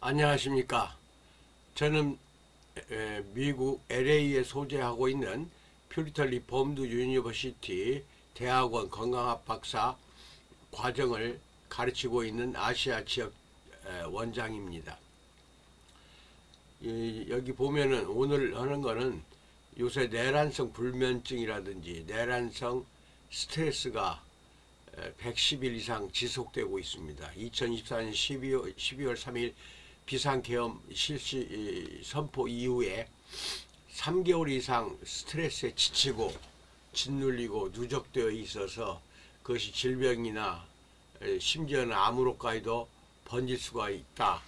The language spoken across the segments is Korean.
안녕하십니까. 저는 미국 LA에 소재하고 있는 퓨리턴 리폼드 유니버시티 대학원 건강학 박사 과정을 가르치고 있는 아시아 지역 원장입니다. 여기 보면은 오늘 하는 거는 요새 내란성 불면증이라든지 내란성 스트레스가 110일 이상 지속되고 있습니다. 2024년 12월 3일 비상계엄 실시 선포 이후에 3개월 이상 스트레스에 지치고 짓눌리고 누적되어 있어서 그것이 질병이나 심지어는 암으로까지도 번질 수가 있다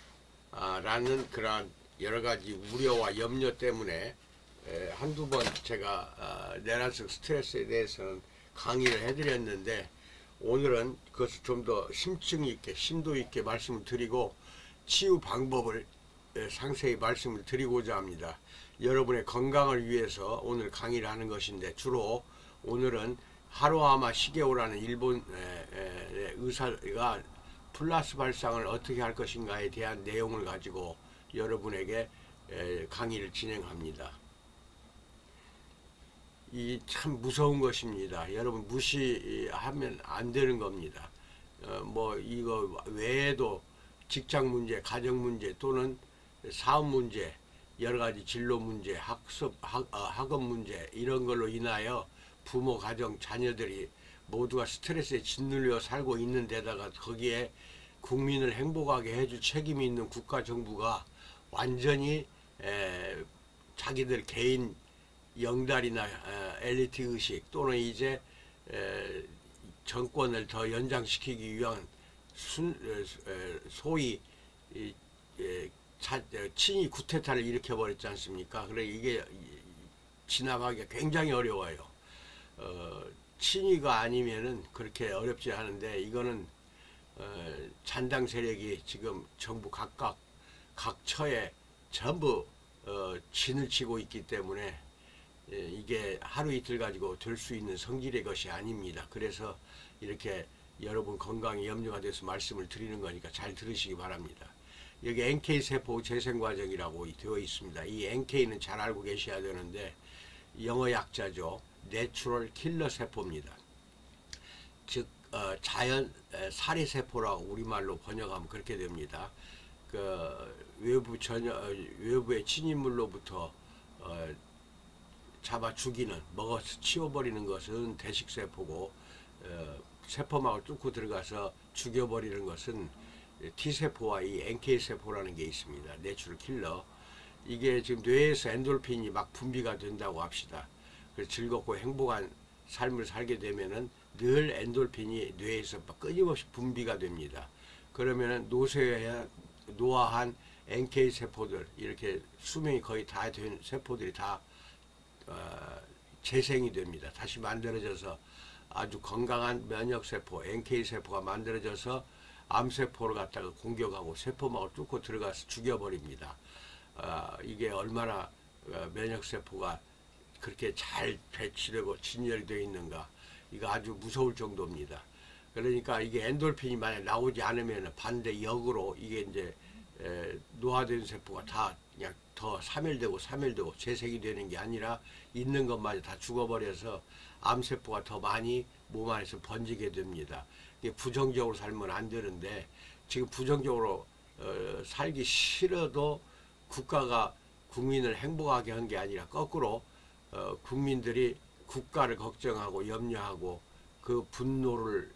라는 그러한 여러가지 우려와 염려 때문에 한두 번 제가 내란성 스트레스에 대해서는 강의를 해드렸는데, 오늘은 그것을 좀 더 심층 있게 심도 있게 말씀을 드리고 치유 방법을 상세히 말씀을 드리고자 합니다. 여러분의 건강을 위해서 오늘 강의를 하는 것인데, 주로 오늘은 하루아마 시게오라는 일본 의사가 플라스 발상을 어떻게 할 것인가에 대한 내용을 가지고 여러분에게 강의를 진행합니다. 이 참 무서운 것입니다. 여러분 무시하면 안 되는 겁니다. 뭐 이거 외에도 직장 문제, 가정 문제 또는 사업 문제, 여러 가지 진로 문제, 학업 문제 이런 걸로 인하여 부모, 가정, 자녀들이 모두가 스트레스에 짓눌려 살고 있는 데다가 거기에 국민을 행복하게 해줄 책임이 있는 국가 정부가 완전히 자기들 개인 영달이나 엘리트 의식 또는 이제 정권을 더 연장시키기 위한 소위 친위 쿠데타를 일으켜버렸지 않습니까? 그래 이게 진압하기가 굉장히 어려워요. 친위가 아니면은 그렇게 어렵지 않은데, 이거는 잔당 세력이 지금 정부 각각 각 처에 전부 진을 치고 있기 때문에 이게 하루 이틀 가지고 될 수 있는 성질의 것이 아닙니다. 그래서 이렇게 여러분 건강에 염려가 돼서 말씀을 드리는 거니까 잘 들으시기 바랍니다. 여기 NK세포 재생과정이라고 되어 있습니다. 이 NK는 잘 알고 계셔야 되는데 영어 약자죠. 내추럴 킬러 세포입니다. 즉 자연 살해세포라고 우리말로 번역하면 그렇게 됩니다. 그 외부의 침입물로부터 잡아 죽이는, 먹어서 치워버리는 것은 대식세포고, 세포막을 뚫고 들어가서 죽여버리는 것은 T세포와 이 NK세포라는 게 있습니다. 내추럴 킬러. 이게 지금 뇌에서 엔돌핀이 막 분비가 된다고 합시다. 그래서 즐겁고 행복한 삶을 살게 되면은 늘 엔돌핀이 뇌에서 끊임없이 분비가 됩니다. 그러면은 노화한 NK세포들, 이렇게 수명이 거의 다 된 세포들이 다 재생이 됩니다. 다시 만들어져서 아주 건강한 면역세포, NK세포가 만들어져서 암세포를 갖다가 공격하고 세포막을 뚫고 들어가서 죽여버립니다. 이게 얼마나 면역세포가 그렇게 잘 배치되고 진열이 되어 있는가, 이거 아주 무서울 정도입니다. 그러니까 이게 엔돌핀이 만약 나오지 않으면 반대 역으로 이게 이제 노화된 세포가 다 그냥 더 사멸되고 재생이 되는 게 아니라 있는 것마저 다 죽어버려서 암세포가 더 많이 몸 안에서 번지게 됩니다. 이게 부정적으로 살면 안 되는데, 지금 부정적으로 살기 싫어도 국가가 국민을 행복하게 한 게 아니라 거꾸로 국민들이 국가를 걱정하고 염려하고 그 분노를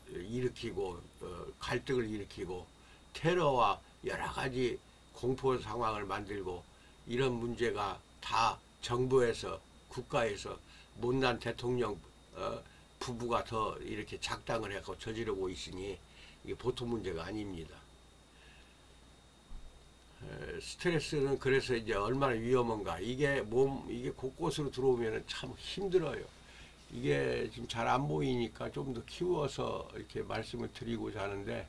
일으키고 갈등을 일으키고 테러와 여러 가지 공포 상황을 만들고, 이런 문제가 다 정부에서 국가에서 못난 대통령 부부가 더 이렇게 작당을 해서 저지르고 있으니 이게 보통 문제가 아닙니다. 스트레스는 그래서 이제 얼마나 위험한가, 이게 이게 곳곳으로 들어오면 참 힘들어요. 이게 지금 잘 안 보이니까 좀 더 키워서 이렇게 말씀을 드리고자 하는데,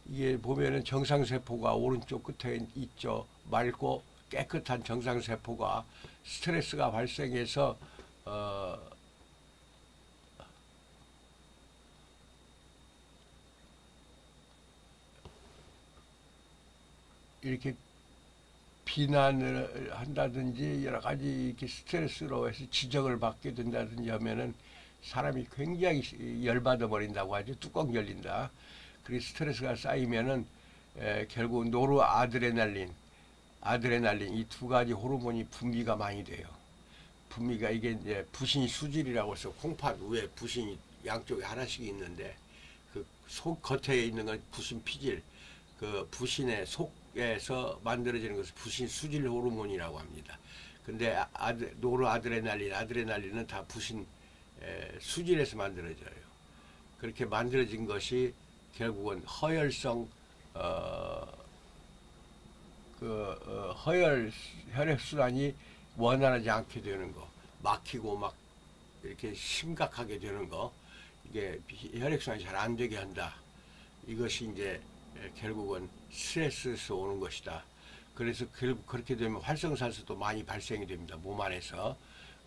이게 보면은 정상세포가 오른쪽 끝에 있죠. 맑고 깨끗한 정상세포가 스트레스가 발생해서 이렇게 비난을 한다든지 여러 가지 이렇게 스트레스로 해서 지적을 받게 된다든지 하면은 사람이 굉장히 열받아 버린다고 하죠. 뚜껑 열린다. 그리고 스트레스가 쌓이면은 결국 노르아드레날린, 아드레날린 이 두 가지 호르몬이 분비가 많이 돼요. 분비가 이게 이제 부신 수질이라고 해서 콩팥 위에 부신이 양쪽에 하나씩 있는데 그 속 겉에 있는 건 부신 피질, 그 부신의 속에서 만들어지는 것을 부신 수질 호르몬이라고 합니다. 근데 노르아드레날린, 아드레날린은 다 부신 수질에서 만들어져요. 그렇게 만들어진 것이 결국은 허혈성 허혈 혈액순환이 원활하지 않게 되는 거, 막히고 막 이렇게 심각하게 되는 거, 이게 혈액순환이 잘 안 되게 한다. 이것이 이제 결국은 스트레스에서 오는 것이다. 그래서 그렇게 되면 활성산소도 많이 발생이 됩니다. 몸 안에서.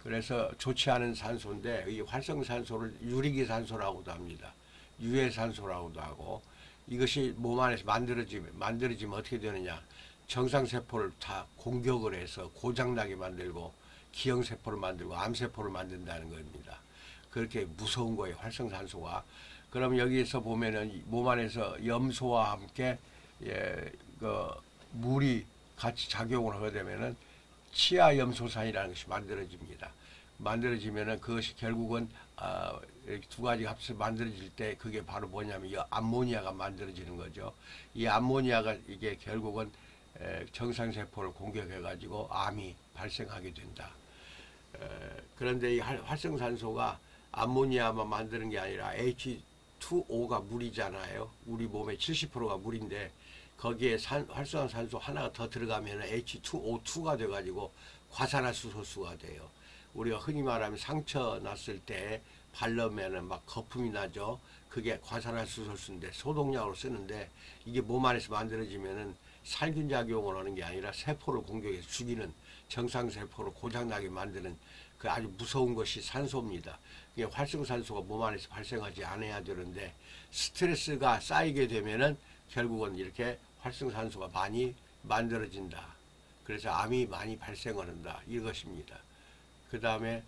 그래서 좋지 않은 산소인데 이 활성산소를 유리기산소라고도 합니다. 유해산소라고도 하고, 이것이 몸 안에서 만들어지면 어떻게 되느냐. 정상세포를 다 공격을 해서 고장나게 만들고 기형세포를 만들고 암세포를 만든다는 겁니다. 그렇게 무서운 거예요, 활성산소가. 그럼 여기에서 보면은 몸 안에서 염소와 함께 물이 같이 작용을 하게 되면은 치아염소산이라는 것이 만들어집니다. 만들어지면은 그것이 결국은 두 가지 합쳐서 만들어질 때 그게 바로 뭐냐면 이 암모니아가 만들어지는 거죠. 이 암모니아가 이게 결국은 정상세포를 공격해 가지고 암이 발생하게 된다. 그런데 이 활성산소가 암모니아만 만드는 게 아니라 H2O가 물이잖아요. 우리 몸의 70%가 물인데 거기에 활성산소 하나가 더 들어가면 H2O2가 돼가지고 과산화수소수가 돼요. 우리가 흔히 말하면 상처 났을 때 바르면은 막 거품이 나죠. 그게 과산화수소수인데 소독약으로 쓰는데 이게 몸 안에서 만들어지면은 살균 작용을 하는 게 아니라 세포를 공격해서 죽이는, 정상세포를 고장나게 만드는 그 아주 무서운 것이 산소입니다. 그게 활성산소가 몸 안에서 발생하지 않아야 되는데 스트레스가 쌓이게 되면은 결국은 이렇게 활성산소가 많이 만들어진다. 그래서 암이 많이 발생을 한다. 이것입니다. 그 다음에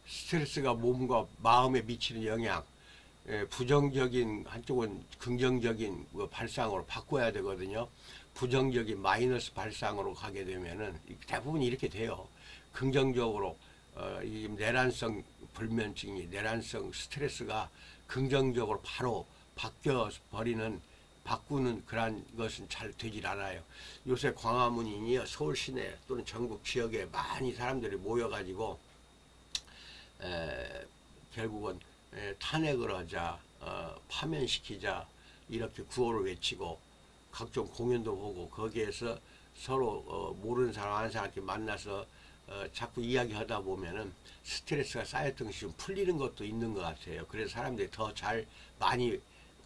스트레스가 몸과 마음에 미치는 영향, 부정적인 한쪽은 긍정적인 발상으로 바꿔야 되거든요. 부정적인 마이너스 발상으로 가게 되면은 대부분 이렇게 돼요. 긍정적으로 이 내란성 불면증이, 내란성 스트레스가 긍정적으로 바로 바꾸는 그런 것은 잘 되질 않아요. 요새 광화문이니 서울 시내 또는 전국 지역에 많이 사람들이 모여가지고 결국은 탄핵을 하자, 파면시키자 이렇게 구호를 외치고 각종 공연도 보고 거기에서 서로 모르는 사람 아는 사람 이렇게 만나서 자꾸 이야기하다 보면은 스트레스가 쌓였던 것이 좀 풀리는 것도 있는 것 같아요. 그래서 사람들이 더 잘 많이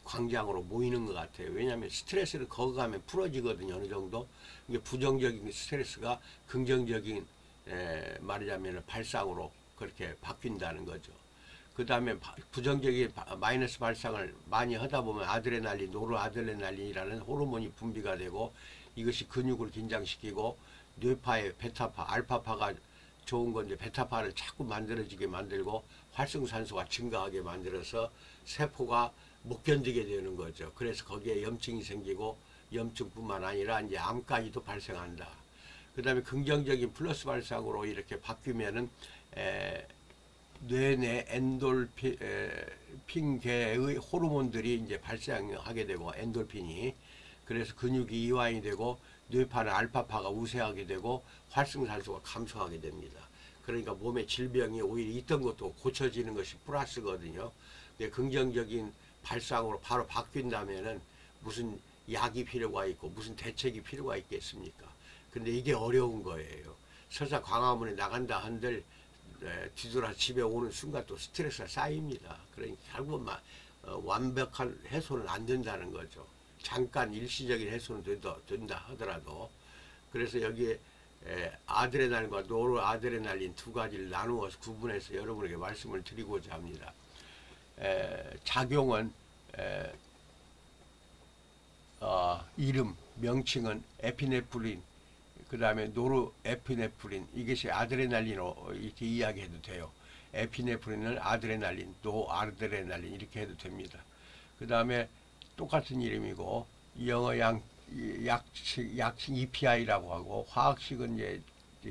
광장으로 모이는 것 같아요. 왜냐하면 스트레스를 거기 가면 풀어지거든요. 어느 정도. 이게 부정적인 스트레스가 긍정적인 말하자면 발상으로 그렇게 바뀐다는 거죠. 그 다음에 부정적인 마이너스 발상을 많이 하다 보면 아드레날린, 노르아드레날린이라는 호르몬이 분비가 되고 이것이 근육을 긴장시키고 뇌파의 베타파, 알파파가 좋은 건데 베타파를 자꾸 만들어지게 만들고 활성산소가 증가하게 만들어서 세포가 못 견디게 되는 거죠. 그래서 거기에 염증이 생기고 염증뿐만 아니라 이제 암까지도 발생한다. 그 다음에 긍정적인 플러스 발상으로 이렇게 바뀌면은 뇌내 엔돌핀계의 호르몬들이 이제 발생하게 되고 엔돌핀이, 그래서 근육이 이완이 되고 뇌파는 알파파가 우세하게 되고 활성산소가 감소하게 됩니다. 그러니까 몸에 질병이 오히려 있던 것도 고쳐지는 것이 플러스거든요. 긍정적인 발상으로 바로 바뀐다면은 무슨 약이 필요가 있고 무슨 대책이 필요가 있겠습니까? 근데 이게 어려운 거예요. 설사 광화문에 나간다 한들 뒤돌아 집에 오는 순간 또 스트레스가 쌓입니다. 그러니까 결국은 완벽한 해소는 안 된다는 거죠. 잠깐 일시적인 해소는 된다 하더라도. 그래서 여기에 아드레날린과 노르아드레날린 두 가지를 나누어서 구분해서 여러분에게 말씀을 드리고자 합니다. 작용은 이름, 명칭은 에피네프린, 그 다음에 노르에피네프린, 이것이 아드레날린으로 이렇게 이야기해도 돼요. 에피네프린은 아드레날린, 노아드레날린 이렇게 해도 됩니다. 그 다음에 똑같은 이름이고 영어 약식 EPI라고 하고 화학식은 이제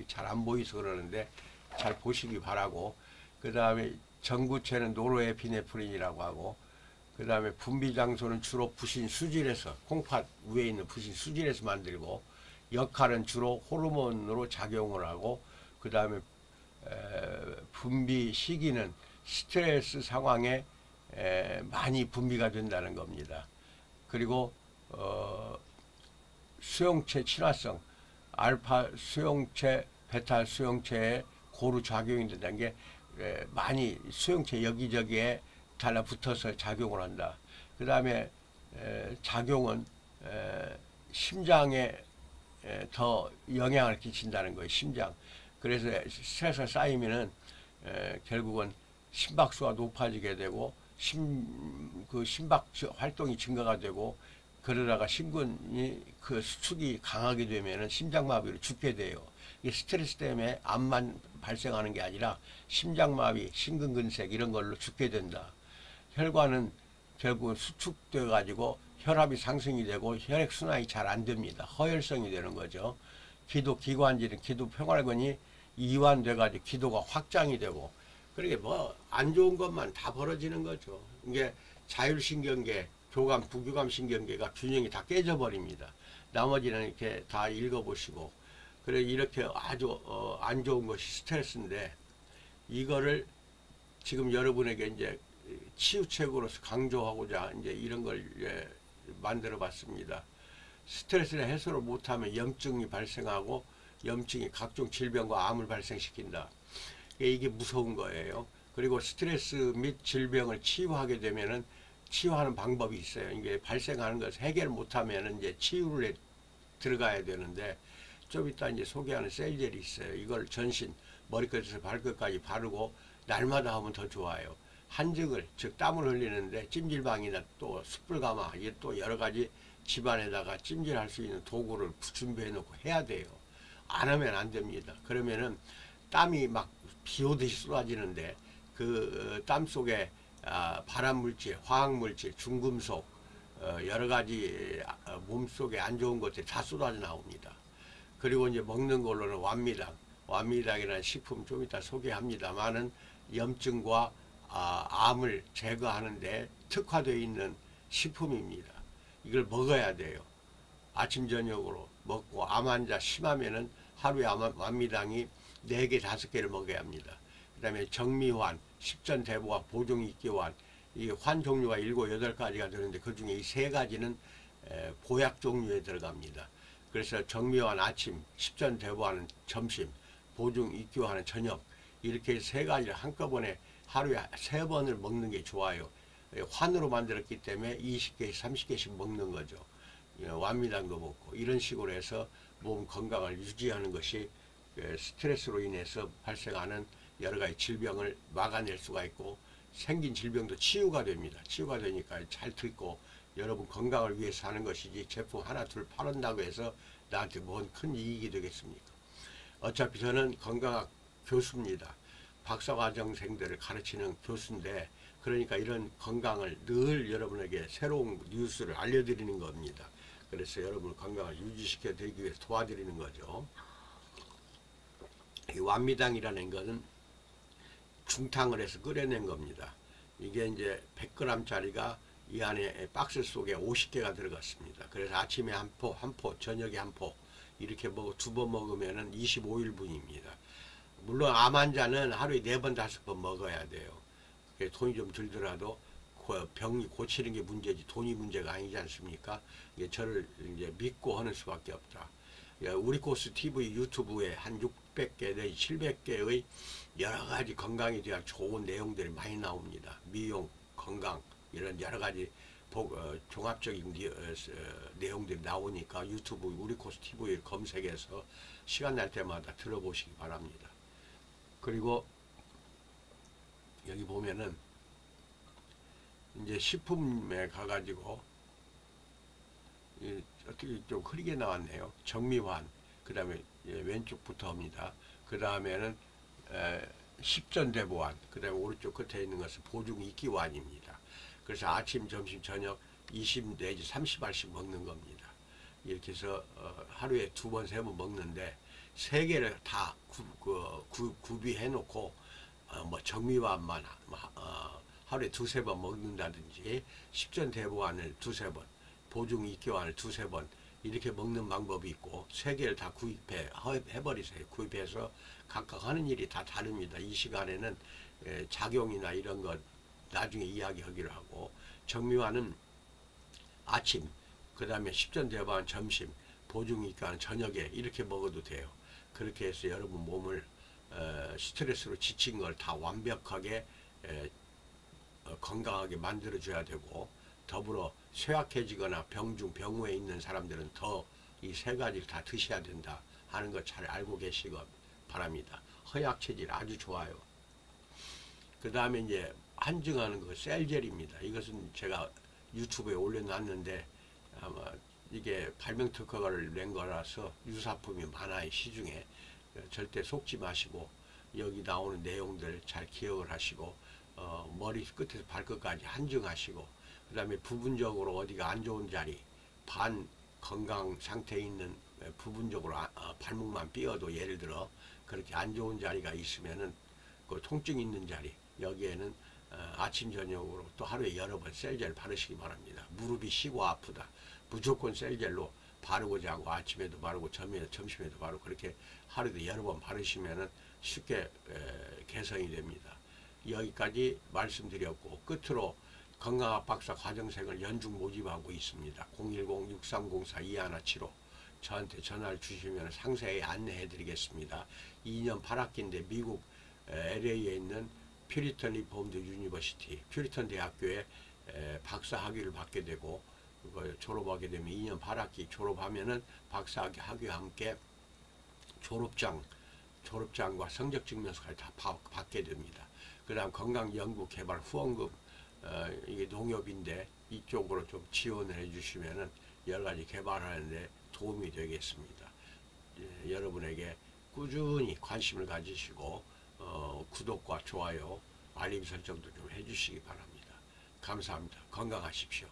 잘 안 보이서 그러는데 잘 보시기 바라고, 그 다음에 전구체는 노르에피네프린이라고 하고, 그 다음에 분비 장소는 주로 부신 수질에서, 콩팥 위에 있는 부신 수질에서 만들고, 역할은 주로 호르몬으로 작용을 하고, 그 다음에 분비 시기는 스트레스 상황에 많이 분비가 된다는 겁니다. 그리고 수용체 친화성, 알파 수용체, 베타 수용체에 고루 작용이 된다는 게 많이 수용체 여기저기에 달라붙어서 작용을 한다. 그 다음에 작용은 심장에 더 영향을 끼친다는 거예요. 심장. 그래서 스트레스가 쌓이면은 결국은 심박수가 높아지게 되고 그 심박 활동이 증가가 되고, 그러다가 심근이 그 수축이 강하게 되면은 심장마비로 죽게 돼요. 이 스트레스 때문에 암만 발생하는 게 아니라 심장마비, 심근근색 이런 걸로 죽게 된다. 혈관은 결국은 수축돼 가지고 혈압이 상승이 되고 혈액순환이 잘 안 됩니다. 허혈성이 되는 거죠. 기도 기관지는 기도 평활근이 이완돼 가지고 기도가 확장이 되고, 그러게 뭐 안 좋은 것만 다 벌어지는 거죠. 이게 자율신경계, 교감, 부교감 신경계가 균형이 다 깨져버립니다. 나머지는 이렇게 다 읽어보시고, 그래 이렇게 아주 안 좋은 것이 스트레스인데, 이거를 지금 여러분에게 이제 치유책으로서 강조하고자 이제 이런 걸 만들어 봤습니다. 스트레스를 해소를 못하면 염증이 발생하고, 염증이 각종 질병과 암을 발생시킨다. 이게 무서운 거예요. 그리고 스트레스 및 질병을 치유하게 되면은 치유하는 방법이 있어요. 이게 발생하는 것을 해결 못하면은 이제 치유를 들어가야 되는데, 좀 이따 이제 소개하는 셀젤이 있어요. 이걸 전신 머리끝에서 발끝까지 바르고 날마다 하면 더 좋아요. 한증을, 즉 땀을 흘리는데 찜질방이나 또 숯불가마, 이게 또 여러 가지 집안에다가 찜질할 수 있는 도구를 준비해 놓고 해야 돼요. 안 하면 안 됩니다. 그러면은 땀이 막 비 오듯이 쏟아지는데 그 땀 속에 발암물질, 화학물질, 중금속, 여러 가지 몸속에 안 좋은 것들이 다 쏟아져 나옵니다. 그리고 이제 먹는 걸로는 완미당이라는 식품 좀 이따 소개합니다만은 염증과 암을 제거하는데 특화되어 있는 식품입니다. 이걸 먹어야 돼요. 아침 저녁으로 먹고, 암 환자 심하면은 하루에 완미당이 4개, 5개를 먹어야 합니다. 그 다음에 정미환, 십전대보와 보종익기환, 이 환 종류가 7, 8가지가 되는데 그 중에 이 3가지는 보약 종류에 들어갑니다. 그래서 정미환 아침, 십전대보환은 점심, 보종익기환은 저녁, 이렇게 3가지를 한꺼번에 하루에 3번을 먹는 게 좋아요. 환으로 만들었기 때문에 20개씩, 30개씩 먹는 거죠. 완미당도 먹고, 이런 식으로 해서 몸 건강을 유지하는 것이 스트레스로 인해서 발생하는 여러 가지 질병을 막아낼 수가 있고, 생긴 질병도 치유가 됩니다. 치유가 되니까 잘 듣고 여러분 건강을 위해서 하는 것이지, 제품 하나 둘 팔은다고 해서 나한테 뭔 큰 이익이 되겠습니까? 어차피 저는 건강학 교수입니다. 박사과정생들을 가르치는 교수인데, 그러니까 이런 건강을 늘 여러분에게 새로운 뉴스를 알려드리는 겁니다. 그래서 여러분 건강을 유지시켜 드리기 위해서 도와드리는 거죠. 이 완미당이라는 것은 중탕을 해서 끓여낸 겁니다. 이게 이제 100g짜리가 이 안에 박스 속에 50개가 들어갔습니다. 그래서 아침에 한 포, 저녁에 한 포, 이렇게 2번 먹으면은 25일분입니다. 물론 암 환자는 하루에 4번, 5번 먹어야 돼요. 돈이 좀 들더라도 병이 고치는 게 문제지 돈이 문제가 아니지 않습니까? 저를 이제 믿고 하는 수밖에 없다. 우리코스 TV 유튜브에 한 600개 내지 700개의 여러 가지 건강에 대한 좋은 내용들이 많이 나옵니다. 미용, 건강, 이런 여러 가지 종합적인 내용들이 나오니까 유튜브 우리코스 TV를 검색해서 시간 날 때마다 들어보시기 바랍니다. 그리고 여기 보면은 이제 식품에 가가지고 어떻게 좀 흐리게 나왔네요. 정미환, 그 다음에 왼쪽부터입니다. 그 다음에는 십전대보환, 그 다음에 오른쪽 끝에 있는 것은 보중이끼환입니다. 그래서 아침, 점심, 저녁 20 내지 30알씩 먹는 겁니다. 이렇게 해서 하루에 2번, 3번 먹는데 3개를 다 구비해 놓고 뭐 정미환만 하루에 2-3번 먹는다든지 십전대보환을 2-3번, 보중이끼환을 2-3번 이렇게 먹는 방법이 있고 3개를 다 해버리세요. 구입해서 각각 하는 일이 다 다릅니다. 이 시간에는 작용이나 이런 것 나중에 이야기하기로 하고, 정미환은 아침, 그 다음에 십전대보환 점심, 보중이끼환 저녁에 이렇게 먹어도 돼요. 그렇게 해서 여러분 몸을 스트레스로 지친 걸 다 완벽하게 건강하게 만들어줘야 되고, 더불어 쇠약해지거나 병후에 있는 사람들은 더 이 3가지를 다 드셔야 된다 하는 거 잘 알고 계시기 바랍니다. 허약체질 아주 좋아요. 그 다음에 이제 한증하는 거 셀젤입니다. 이것은 제가 유튜브에 올려놨는데 아마 이게 발명 특허를 낸 거라서 유사품이 많아요. 시중에. 절대 속지 마시고 여기 나오는 내용들 잘 기억을 하시고 머리 끝에서 발끝까지 한증하시고, 그 다음에 부분적으로 어디가 안 좋은 자리, 반 건강 상태에 있는 부분적으로 발목만 삐어도 예를 들어 그렇게 안 좋은 자리가 있으면은 그 통증 있는 자리, 여기에는 아침 저녁으로 또 하루에 여러 번 셀젤 바르시기 바랍니다. 무릎이 시고 아프다, 무조건 셀젤로 바르고 자고, 아침에도 바르고 점심에도 바르고 그렇게 하루에 여러 번 바르시면은 쉽게 개선이 됩니다. 여기까지 말씀드렸고, 끝으로 건강압박사 과정생을 연중 모집하고 있습니다. 010-6304-2175 저한테 전화를 주시면 상세히 안내해 드리겠습니다. 2년 8학기인데 미국 LA에 있는 퓨리턴 리폼드 유니버시티, 퓨리턴 대학교에 박사 학위를 받게 되고, 졸업하게 되면 2년 8학기 졸업하면은 박사 학위와 함께 졸업장과 성적 증명서까지 다 받게 됩니다. 그 다음 건강연구개발 후원금, 이게 농협인데 이쪽으로 좀 지원을 해주시면은 여러 가지 개발하는데 도움이 되겠습니다. 여러분에게 꾸준히 관심을 가지시고 구독과 좋아요, 알림 설정도 좀 해주시기 바랍니다. 감사합니다. 건강하십시오.